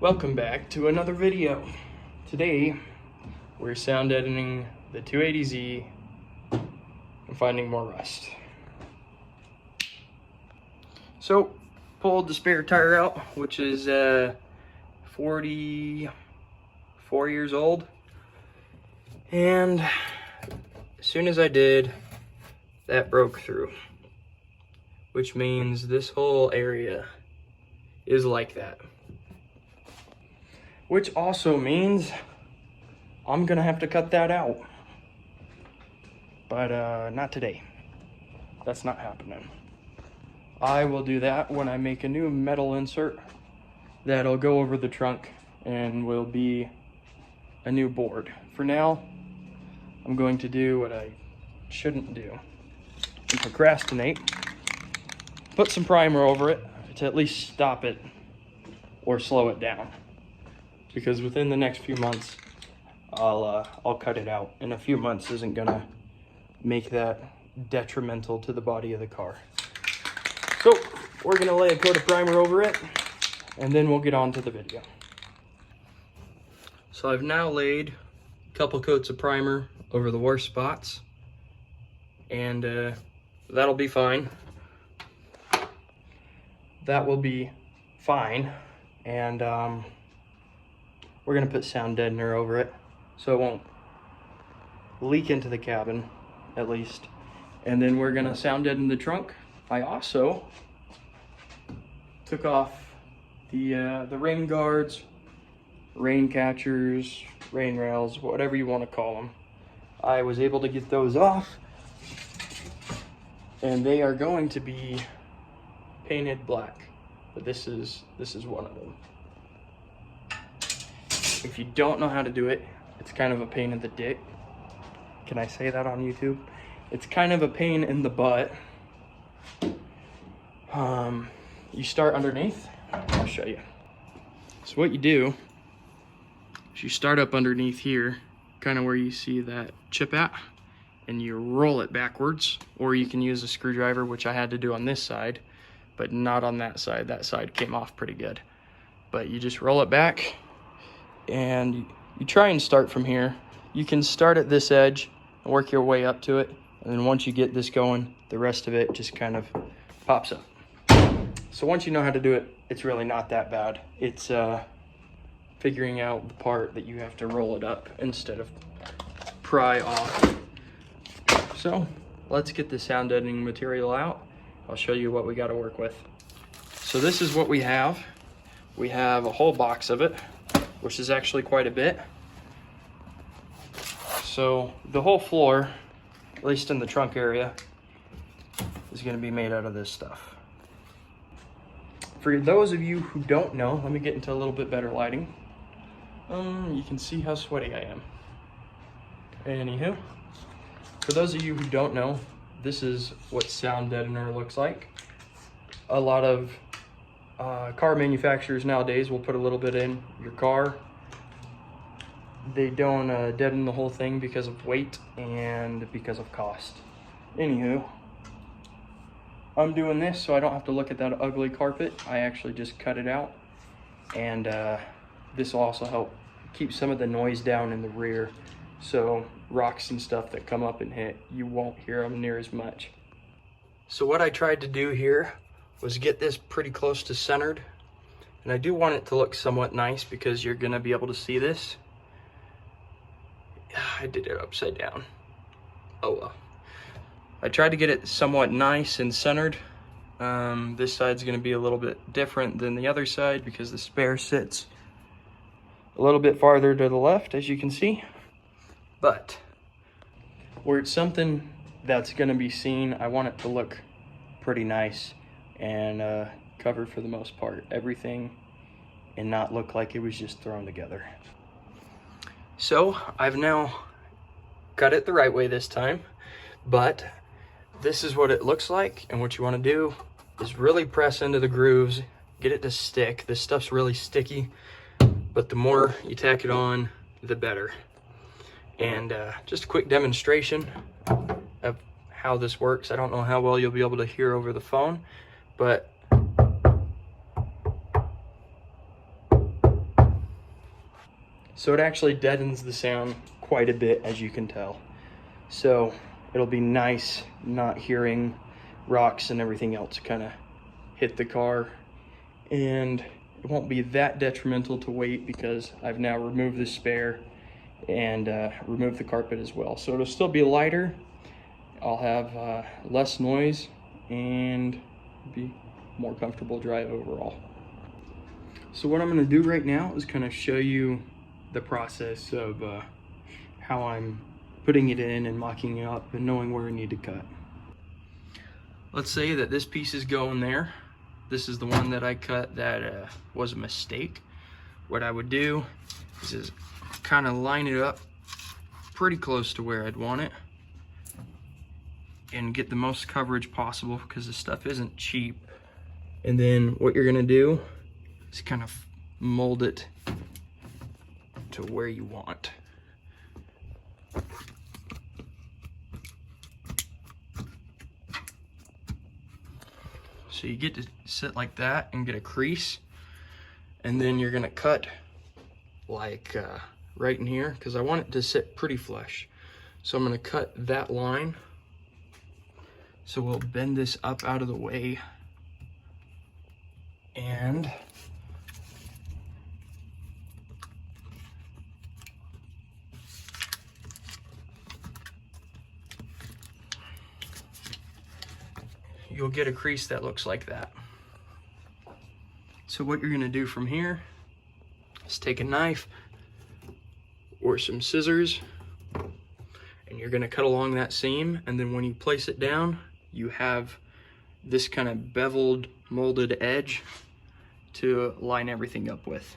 Welcome back to another video. Today we're sound deadening the 280Z and finding more rust. So pulled the spare tire out, which is 44 years old, and as soon as I did, that broke through, which means this whole area is like that. Which also means I'm gonna have to cut that out. But not today. That's not happening. I will do that when I make a new metal insert that'll go over the trunk and will be a new board. For now, I'm going to do what I shouldn't do and procrastinate. Put some primer over it to at least stop it or slow it down. Because within the next few months, I'll cut it out. And a few months isn't gonna make that detrimental to the body of the car. So we're gonna lay a coat of primer over it, and then we'll get on to the video. So I've now laid a couple coats of primer over the worst spots, and that'll be fine. That will be fine, and we're gonna put sound deadener over it so it won't leak into the cabin, at least. And then we're gonna sound deaden the trunk. I also took off the rain guards, rain catchers, rain rails, whatever you want to call them. I was able to get those off, and they are going to be painted black. But this is one of them. If you don't know how to do it, it's kind of a pain in the dick. Can I say that on YouTube? It's kind of a pain in the butt. You start underneath. I'll show you. So what you do is you start up underneath here, kind of where you see that chip at, and you roll it backwards, or you can use a screwdriver, which I had to do on this side, but not on that side. That side came off pretty good. But you just roll it back, and you try and start from here. You can start at this edge and work your way up to it, and then once you get this going, the rest of it just kind of pops up. So once you know how to do it, it's really not that bad. It's figuring out the part that you have to roll it up instead of pry off. So let's get the sound deadening material out. I'll show you what we got to work with. So this is what we have. We have a whole box of it, which is actually quite a bit. So the whole floor, at least in the trunk area, is going to be made out of this stuff. For those of you who don't know, let me get into a little bit better lighting. You can see how sweaty I am. Anywho, for those of you who don't know, this is what sound deadener looks like. A lot of car manufacturers nowadays will put a little bit in your car. They don't deaden the whole thing because of weight and because of cost. Anywho, I'm doing this so I don't have to look at that ugly carpet. I actually just cut it out, and this will also help keep some of the noise down in the rear, so rocks and stuff that come up and hit, you won't hear them near as much. So what I tried to do here was get this pretty close to centered, and I do want it to look somewhat nice because you're gonna be able to see this. I did it upside down. Oh well. I tried to get it somewhat nice and centered. This side's gonna be a little bit different than the other side because the spare sits a little bit farther to the left, as you can see. But where it's something that's gonna be seen, I want it to look pretty nice and covered for the most part, everything, and not look like it was just thrown together. So I've now cut it the right way this time, but this is what it looks like, and what you want to do is really press into the grooves, get it to stick. This stuff's really sticky, but the more you tack it on, the better. And just a quick demonstration of how this works. I don't know how well you'll be able to hear over the phone, but So it actually deadens the sound quite a bit, as you can tell. So it'll be nice not hearing rocks and everything else kind of hit the car, and it won't be that detrimental to weight because I've now removed the spare and removed the carpet as well. So it'll still be lighter. I'll have less noise and be more comfortable drive overall. So what I'm going to do right now is kind of show you the process of how I'm putting it in and mocking it up and knowing where I need to cut. Let's say that this piece is going there. This is the one that I cut that was a mistake. What I would do is kind of line it up pretty close to where I'd want it and get the most coverage possible, because this stuff isn't cheap. And then what you're gonna do is kind of mold it to where you want. So you get to sit like that and get a crease, and then you're gonna cut like right in here, because I want it to sit pretty flush. So I'm gonna cut that line. So we'll bend this up out of the way, and you'll get a crease that looks like that. So what you're gonna do from here is take a knife or some scissors, and you're gonna cut along that seam, and then when you place it down, you have this kind of beveled, molded edge to line everything up with.